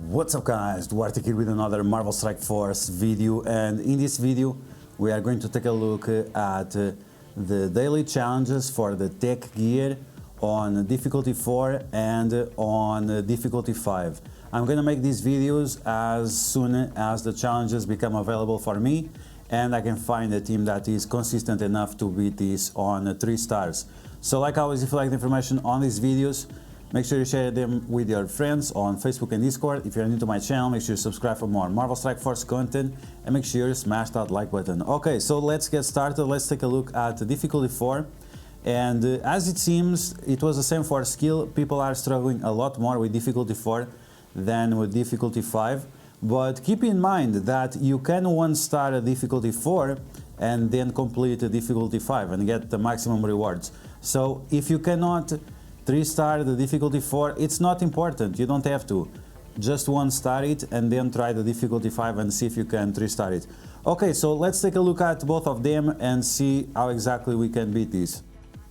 What's up guys, DuArktik here with another Marvel Strike Force video, and in this video we are going to take a look at the daily challenges for the tech gear on difficulty 4 and on difficulty 5. I'm going to make these videos as soon as the challenges become available for me and I can find a team that is consistent enough to beat this on 3 stars. So like always, if you like the information on these videos, make sure you share them with your friends on Facebook and Discord. If you're new to my channel, make sure you subscribe for more Marvel Strike Force content and make sure you smash that like button. Okay, so let's get started. Let's take a look at difficulty 4. And as it seems, it was the same for skill. People are struggling a lot more with difficulty 4 than with difficulty 5. But keep in mind that you can one-star a difficulty 4 and then complete a difficulty 5 and get the maximum rewards. So if you cannot 3-star the difficulty 4, it's not important, you don't have to. Just 1-star it and then try the difficulty 5 and see if you can 3-star it. Okay, so let's take a look at both of them and see how exactly we can beat this.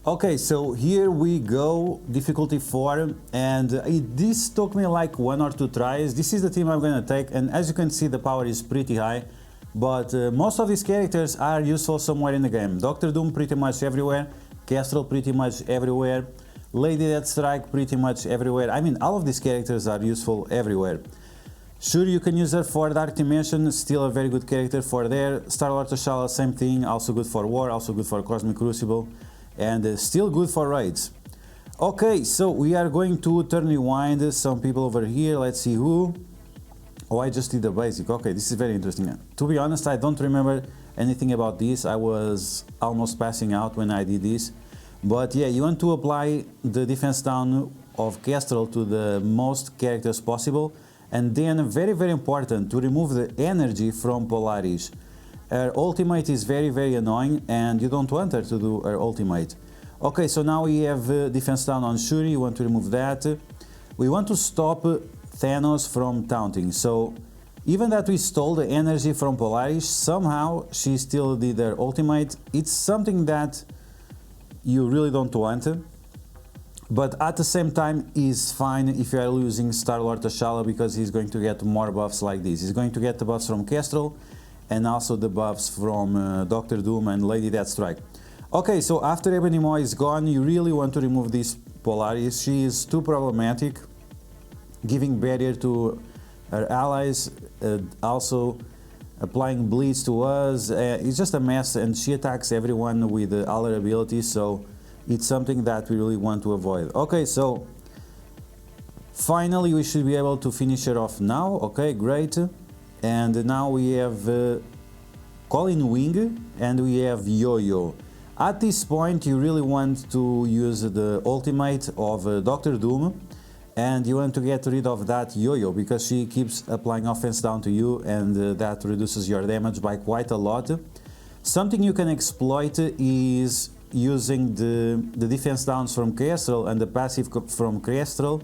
Okay, so here we go, difficulty 4, and this took me like 1 or 2 tries. This is the team I'm gonna take, and as you can see the power is pretty high, but most of these characters are useful somewhere in the game. Doctor Doom pretty much everywhere, Kestrel pretty much everywhere, Lady Deathstrike pretty much everywhere. I mean, all of these characters are useful everywhere. Sure, you can use her for Dark Dimension, still a very good character for there. Star-Lord T'Challa, same thing, also good for War, also good for Cosmic Crucible, and still good for raids. Okay, so we are going to turn rewind some people over here. Let's see who. Oh, I just did the basic. Okay, this is very interesting. To be honest, I don't remember anything about this. I was almost passing out when I did this. But yeah, you want to apply the defense down of Kestrel to the most characters possible, and then very important to remove the energy from Polaris. Her ultimate is very annoying and you don't want her to do her ultimate. Okay, so now we have defense down on Shuri. You want to remove that. We want to stop Thanos from taunting. So even that we stole the energy from Polaris, somehow she still did her ultimate. It's something that you really don't want, but at the same time is fine if you are losing Star-Lord T'Challa, because he's going to get more buffs like this. He's going to get the buffs from Kestrel and also the buffs from Doctor Doom and Lady Deathstrike. Okay, so after Ebony Maw is gone, you really want to remove this Polaris. She is too problematic, giving barrier to her allies, also applying bleeds to us. It's just a mess, and she attacks everyone with all her abilities, so it's something that we really want to avoid. Okay, so finally we should be able to finish her off now. Okay, great. And now we have Colin Wing and we have Yo-Yo. At this point you really want to use the ultimate of Doctor Doom, and you want to get rid of that Yo-Yo because she keeps applying offense down to you, and that reduces your damage by quite a lot. Something you can exploit is using the defense downs from Kestrel and the passive from Kestrel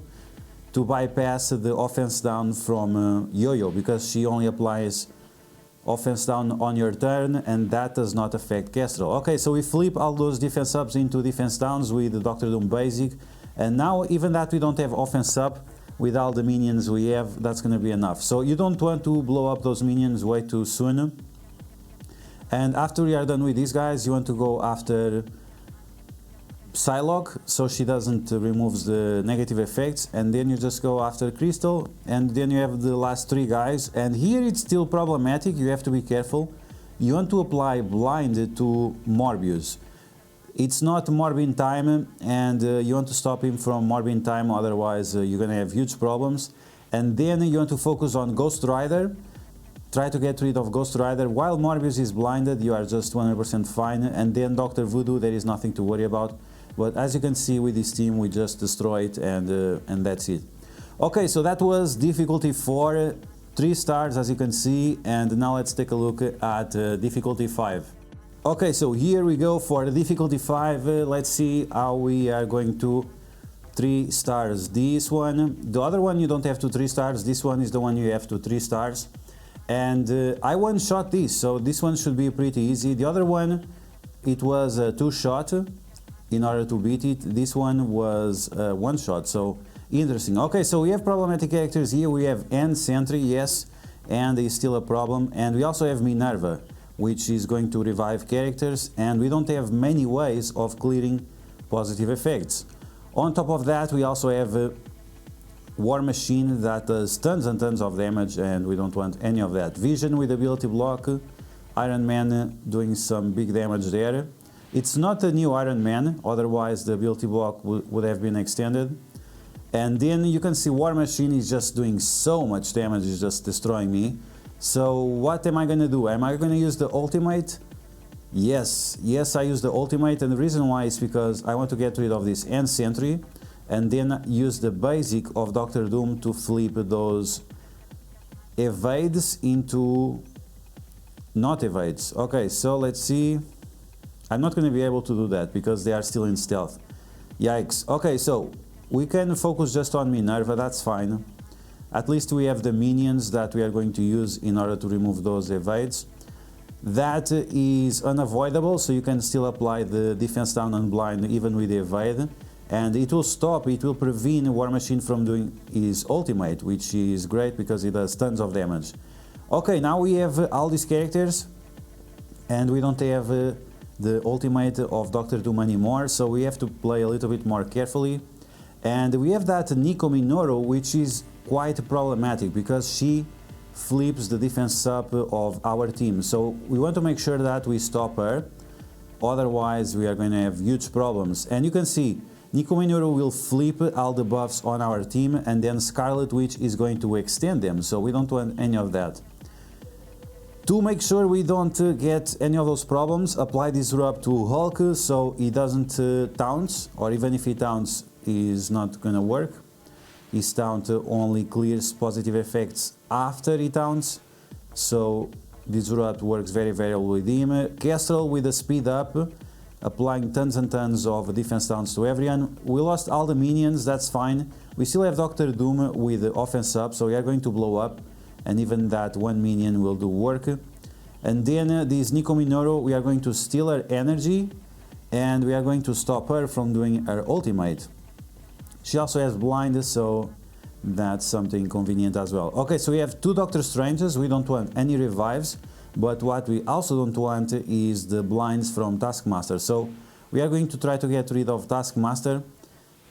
to bypass the offense down from Yo-Yo, because she only applies offense down on your turn and that does not affect Kestrel. Okay, so we flip all those defense ups into defense downs with the Doctor Doom basic. And now, even that we don't have offense up, with all the minions we have, that's going to be enough. So you don't want to blow up those minions way too soon. And after we are done with these guys, you want to go after Psylocke, so she doesn't remove the negative effects. And then you just go after Crystal, and then you have the last 3 guys. And here it's still problematic, you have to be careful. You want to apply blind to Morbius. It's not Morbin time, and you want to stop him from Morbin time, otherwise you're gonna have huge problems. And then you want to focus on Ghost Rider. Try to get rid of Ghost Rider. While Morbius is blinded, you are just 100% fine. And then Dr. Voodoo, there is nothing to worry about. But as you can see with this team, we just destroy it, and that's it. Okay, so that was difficulty 4, 3 stars as you can see, and now let's take a look at difficulty 5. Okay, so here we go for difficulty 5. Let's see how we are going to 3 stars this one. The other one you don't have to 3 stars, this one is the one you have to 3 stars. And I one-shot this, so this one should be pretty easy. The other one, it was a 2-shot in order to beat it. This one was 1-shot, so Interesting. Okay, so we have problematic characters here. We have N Sentry, yes, and is still a problem. And we also have Minerva, which is going to revive characters, and we don't have many ways of clearing positive effects. On top of that, we also have War Machine that does tons and tons of damage, and we don't want any of that. Vision with ability block, Iron Man doing some big damage there. It's not a new Iron Man, otherwise the ability block would have been extended. And then you can see War Machine is just doing so much damage, it's just destroying me. So what am I gonna do? Am I gonna use the ultimate? Yes, I use the ultimate, and the reason why is because I want to get rid of this End Sentry and then use the basic of Dr. Doom to flip those evades into not evades. Okay, so let's see. I'm not gonna be able to do that because they are still in stealth. Yikes. Okay, so we can focus just on Minerva, that's fine. At least we have the minions that we are going to use in order to remove those evades. That is unavoidable, so you can still apply the defense down and blind even with the evade. And it will stop, it will prevent War Machine from doing his ultimate, which is great because it does tons of damage. Okay, now we have all these characters, and we don't have the ultimate of Dr. Doom anymore, so we have to play a little bit more carefully. And we have that Nico Minoru, which is quite problematic because she flips the defense up of our team. So we want to make sure that we stop her, otherwise we are going to have huge problems. And you can see Nico Minoru will flip all the buffs on our team, and then Scarlet Witch is going to extend them, so we don't want any of that. To make sure we don't get any of those problems, apply Disrupt to Hulk so he doesn't taunts, or even if he taunts, is not gonna work. His taunt only clears positive effects after he taunts, so Disrupt works very well with him. Kestrel with the speed up, applying tons and tons of defense taunts to everyone. We lost all the minions, that's fine. We still have Dr. Doom with the offense up, so we are going to blow up, and even that one minion will do work. And then this Nico Minoru, we are going to steal her energy, and we are going to stop her from doing her ultimate. She also has blind, so that's something convenient as well. Okay, so we have two Doctor Stranges. We don't want any revives, but what we also don't want is the blinds from Taskmaster. So we are going to try to get rid of Taskmaster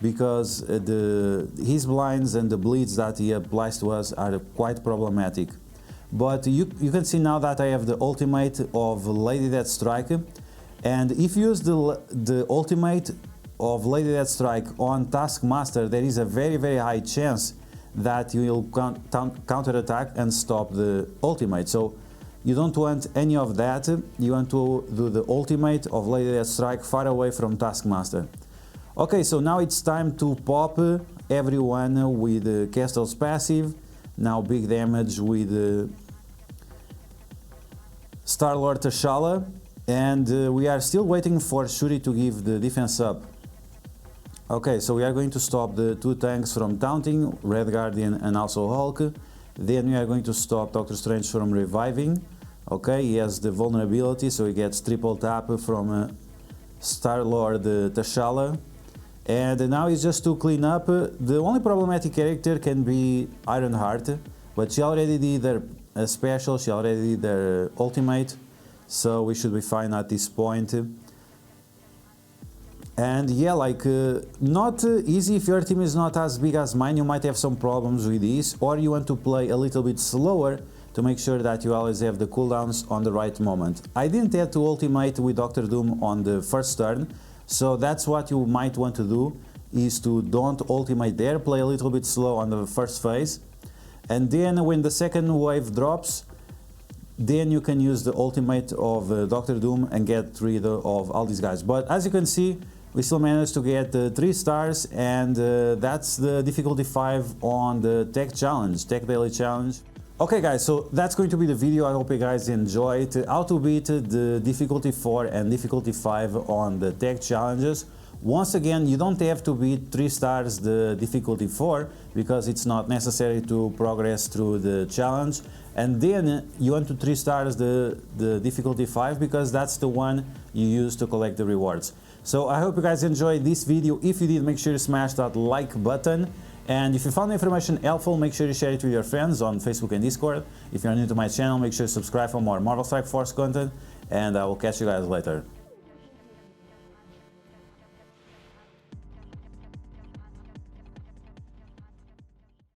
because his blinds and the bleeds that he applies to us are quite problematic. But you can see now that I have the ultimate of Lady Deathstrike, and if you use the ultimate of Lady Deathstrike on Taskmaster, there is a very high chance that you will counter-attack and stop the ultimate. So you don't want any of that. You want to do the ultimate of Lady Deathstrike far away from Taskmaster. Okay, so now it's time to pop everyone with Kestrel's passive. Now big damage with Star-Lord T'Challa, and we are still waiting for Shuri to give the defense up. Okay, so we are going to stop the two tanks from taunting, Red Guardian and also Hulk. Then we are going to stop Doctor Strange from reviving. Okay, he has the vulnerability, so he gets triple tap from Star-Lord T'Challa. And now it's just to clean up. The only problematic character can be Ironheart, but she already did her special, she already did her ultimate, so we should be fine at this point. And yeah, like, not easy. If your team is not as big as mine, you might have some problems with this, or you want to play a little bit slower to make sure that you always have the cooldowns on the right moment. I didn't have to ultimate with Dr. Doom on the first turn, so that's what you might want to do, is to don't ultimate there, play a little bit slow on the first phase, and then when the second wave drops, then you can use the ultimate of Dr. Doom and get rid of all these guys. But as you can see, we still managed to get 3 stars, and that's the difficulty 5 on the Tech Challenge, Tech Daily Challenge. Okay guys, so that's going to be the video. I hope you guys enjoyed how to beat the difficulty 4 and difficulty 5 on the Tech Challenges. Once again, you don't have to beat 3 stars the difficulty 4 because it's not necessary to progress through the challenge. And then you want to 3 stars the difficulty 5 because that's the one you use to collect the rewards. So I hope you guys enjoyed this video. If you did, make sure to smash that like button. And if you found the information helpful, make sure you share it with your friends on Facebook and Discord. If you're new to my channel, make sure to subscribe for more Marvel Strike Force content, and I will catch you guys later.